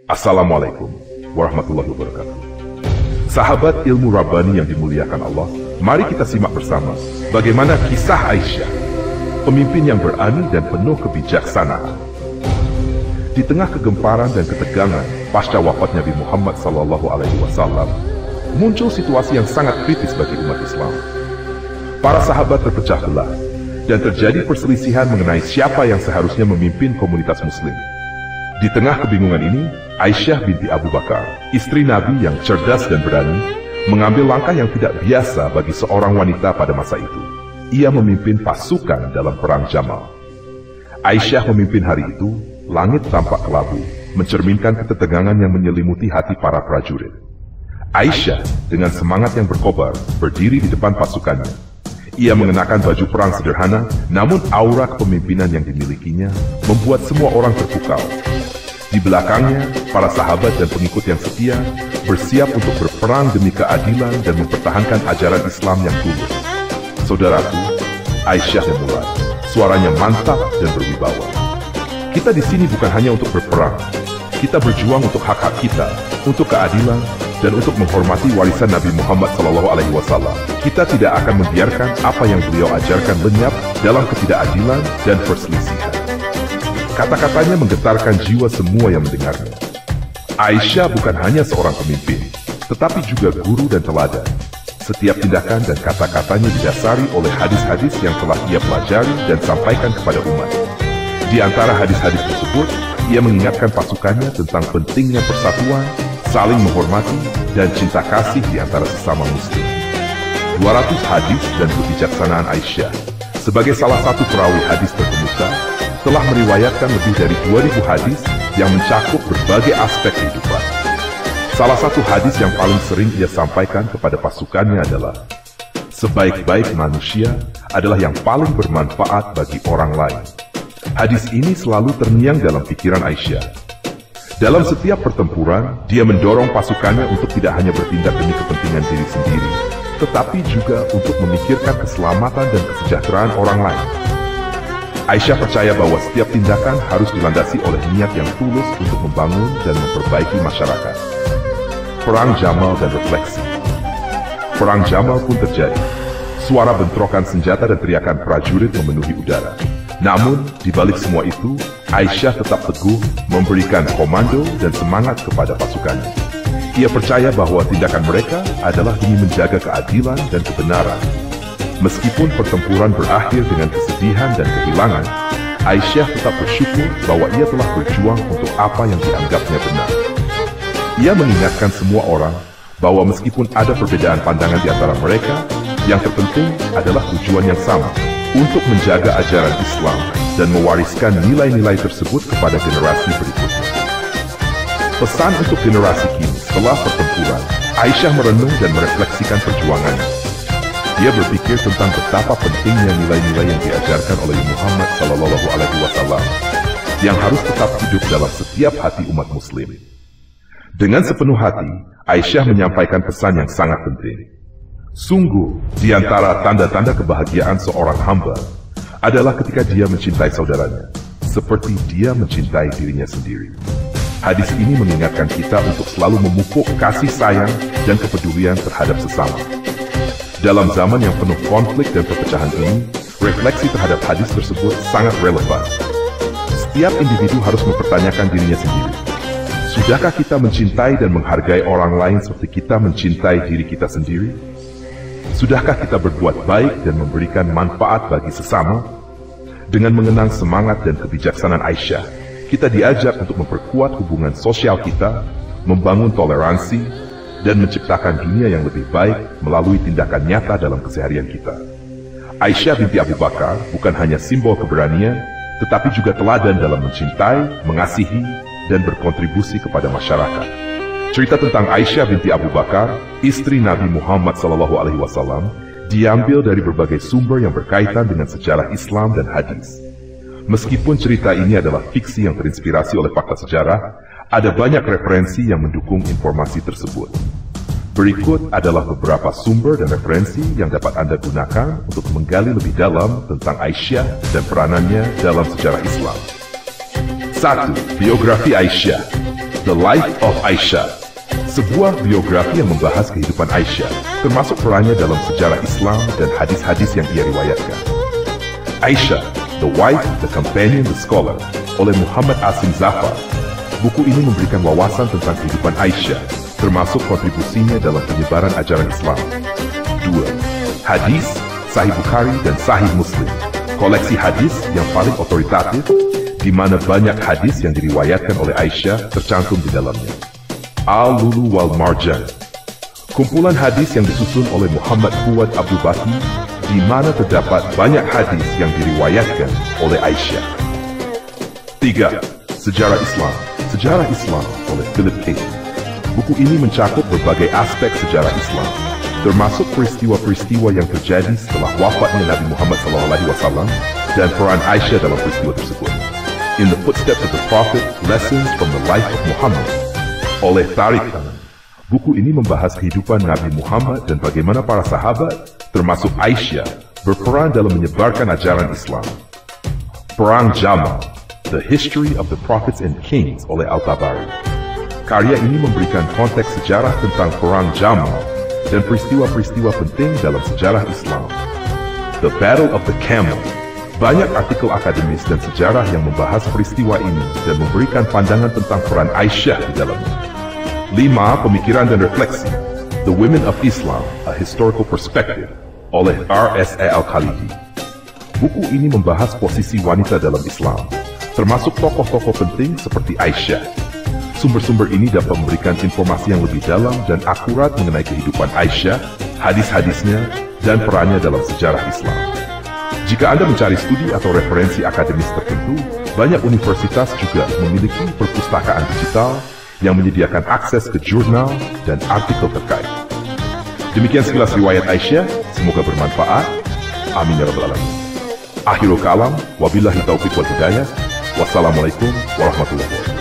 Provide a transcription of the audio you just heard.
Assalamualaikum warahmatullahi wabarakatuh. Sahabat ilmu Rabbani yang dimuliakan Allah, mari kita simak bersama bagaimana kisah Aisyah, pemimpin yang berani dan penuh kebijaksanaan. Di tengah kegemparan dan ketegangan pasca wafat Nabi Muhammad SAW, muncul situasi yang sangat kritis bagi umat Islam. Para sahabat terpecah belah dan terjadi perselisihan mengenai siapa yang seharusnya memimpin komunitas muslim. Di tengah kebingungan ini, Aisyah binti Abu Bakar, istri Nabi yang cerdas dan berani, mengambil langkah yang tidak biasa bagi seorang wanita pada masa itu. Ia memimpin pasukan dalam perang Jamal. Aisyah memimpin hari itu, langit tampak kelabu, mencerminkan ketegangan yang menyelimuti hati para prajurit. Aisyah dengan semangat yang berkobar, berdiri di depan pasukannya. Ia mengenakan baju perang sederhana, namun aura kepemimpinan yang dimilikinya membuat semua orang terpukau. Di belakangnya, para sahabat dan pengikut yang setia bersiap untuk berperang demi keadilan dan mempertahankan ajaran Islam yang tulus. Saudaraku, Aisyah memulai. Suaranya mantap dan berwibawa. Kita di sini bukan hanya untuk berperang. Kita berjuang untuk hak-hak kita, untuk keadilan, dan untuk menghormati warisan Nabi Muhammad SAW. Kita tidak akan membiarkan apa yang beliau ajarkan lenyap dalam ketidakadilan dan perselisihan. Kata-katanya menggetarkan jiwa semua yang mendengarnya. Aisyah bukan hanya seorang pemimpin, tetapi juga guru dan teladan. Setiap tindakan dan kata-katanya didasari oleh hadis-hadis yang telah ia pelajari dan sampaikan kepada umat. Di antara hadis-hadis tersebut, ia mengingatkan pasukannya tentang pentingnya persatuan, saling menghormati, dan cinta kasih di antara sesama muslim. 200 hadis dan kebijaksanaan Aisyah, sebagai salah satu perawi hadis terkemuka, telah meriwayatkan lebih dari 2000 hadis yang mencakup berbagai aspek kehidupan. Salah satu hadis yang paling sering ia sampaikan kepada pasukannya adalah, sebaik-baik manusia adalah yang paling bermanfaat bagi orang lain. Hadis ini selalu terngiang dalam pikiran Aisyah. Dalam setiap pertempuran, dia mendorong pasukannya untuk tidak hanya bertindak demi kepentingan diri sendiri, tetapi juga untuk memikirkan keselamatan dan kesejahteraan orang lain. Aisyah percaya bahwa setiap tindakan harus dilandasi oleh niat yang tulus untuk membangun dan memperbaiki masyarakat. Perang Jamal dan refleksi. Perang Jamal pun terjadi. Suara bentrokan senjata dan teriakan prajurit memenuhi udara. Namun, di balik semua itu, Aisyah tetap teguh memberikan komando dan semangat kepada pasukannya. Ia percaya bahwa tindakan mereka adalah demi menjaga keadilan dan kebenaran. Meskipun pertempuran berakhir dengan kesedihan dan kehilangan, Aisyah tetap bersyukur bahwa ia telah berjuang untuk apa yang dianggapnya benar. Ia mengingatkan semua orang bahwa meskipun ada perbedaan pandangan di antara mereka, yang terpenting adalah tujuan yang sama, untuk menjaga ajaran Islam dan mewariskan nilai-nilai tersebut kepada generasi berikutnya. Pesan untuk generasi kini setelah pertempuran, Aisyah merenung dan merefleksikan perjuangannya. Dia berpikir tentang betapa pentingnya nilai-nilai yang diajarkan oleh Muhammad SAW yang harus tetap hidup dalam setiap hati umat muslim. Dengan sepenuh hati, Aisyah menyampaikan pesan yang sangat penting. Sungguh, di antara tanda-tanda kebahagiaan seorang hamba adalah ketika dia mencintai saudaranya, seperti dia mencintai dirinya sendiri. Hadis ini mengingatkan kita untuk selalu memupuk kasih sayang dan kepedulian terhadap sesama. Dalam zaman yang penuh konflik dan perpecahan ini, refleksi terhadap hadis tersebut sangat relevan. Setiap individu harus mempertanyakan dirinya sendiri. Sudahkah kita mencintai dan menghargai orang lain seperti kita mencintai diri kita sendiri? Sudahkah kita berbuat baik dan memberikan manfaat bagi sesama? Dengan mengenang semangat dan kebijaksanaan Aisyah, kita diajak untuk memperkuat hubungan sosial kita, membangun toleransi, dan menciptakan dunia yang lebih baik melalui tindakan nyata dalam keseharian kita. Aisyah binti Abu Bakar bukan hanya simbol keberanian, tetapi juga teladan dalam mencintai, mengasihi, dan berkontribusi kepada masyarakat. Cerita tentang Aisyah binti Abu Bakar, istri Nabi Muhammad SAW, diambil dari berbagai sumber yang berkaitan dengan sejarah Islam dan hadis. Meskipun cerita ini adalah fiksi yang terinspirasi oleh fakta sejarah, ada banyak referensi yang mendukung informasi tersebut. Berikut adalah beberapa sumber dan referensi yang dapat Anda gunakan untuk menggali lebih dalam tentang Aisyah dan peranannya dalam sejarah Islam. 1. Biografi Aisyah. The Life of Aisyah, sebuah biografi yang membahas kehidupan Aisyah, termasuk perannya dalam sejarah Islam dan hadis-hadis yang ia riwayatkan. Aisyah, The Wife, The Companion, The Scholar, oleh Muhammad Asim Zafar. Buku ini memberikan wawasan tentang kehidupan Aisyah, termasuk kontribusinya dalam penyebaran ajaran Islam. 2. Hadis, Sahih Bukhari dan Sahih Muslim, koleksi hadis yang paling otoritatif, di mana banyak hadis yang diriwayatkan oleh Aisyah tercantum di dalamnya. Al-Lulu wal Marjan, kumpulan hadis yang disusun oleh Muhammad Fuad Abdul Baqi, di mana terdapat banyak hadis yang diriwayatkan oleh Aisyah. 3. Sejarah Islam oleh Philip K. Buku ini mencakup berbagai aspek sejarah Islam, termasuk peristiwa-peristiwa yang terjadi setelah wafatnya Nabi Muhammad SAW dan peran Aisyah dalam peristiwa tersebut. In the Footsteps of the Prophet, Lessons from the Life of Muhammad, oleh Tariq Khan. Buku ini membahas kehidupan Nabi Muhammad dan bagaimana para sahabat, termasuk Aisyah, berperan dalam menyebarkan ajaran Islam. Perang Jamal, The History of the Prophets and Kings oleh Al-Tabari. Karya ini memberikan konteks sejarah tentang Perang Jamal dan peristiwa-peristiwa penting dalam sejarah Islam. The Battle of the Camel. Banyak artikel akademis dan sejarah yang membahas peristiwa ini dan memberikan pandangan tentang peran Aisyah di dalamnya. 5. Pemikiran dan refleksi. The Women of Islam, A Historical Perspective, oleh R.S.A. Al-Khalidi. Buku ini membahas posisi wanita dalam Islam, termasuk tokoh-tokoh penting seperti Aisyah. Sumber-sumber ini dapat memberikan informasi yang lebih dalam dan akurat mengenai kehidupan Aisyah, hadis-hadisnya, dan perannya dalam sejarah Islam. Jika Anda mencari studi atau referensi akademis tertentu, banyak universitas juga memiliki perpustakaan digital yang menyediakan akses ke jurnal dan artikel terkait. Demikian sekilas riwayat Aisyah, semoga bermanfaat. Amin ya rabbal alamin. Akhirul kalam, wabillahi taufiq wal hidayah. Wassalamualaikum warahmatullahi wabarakatuh.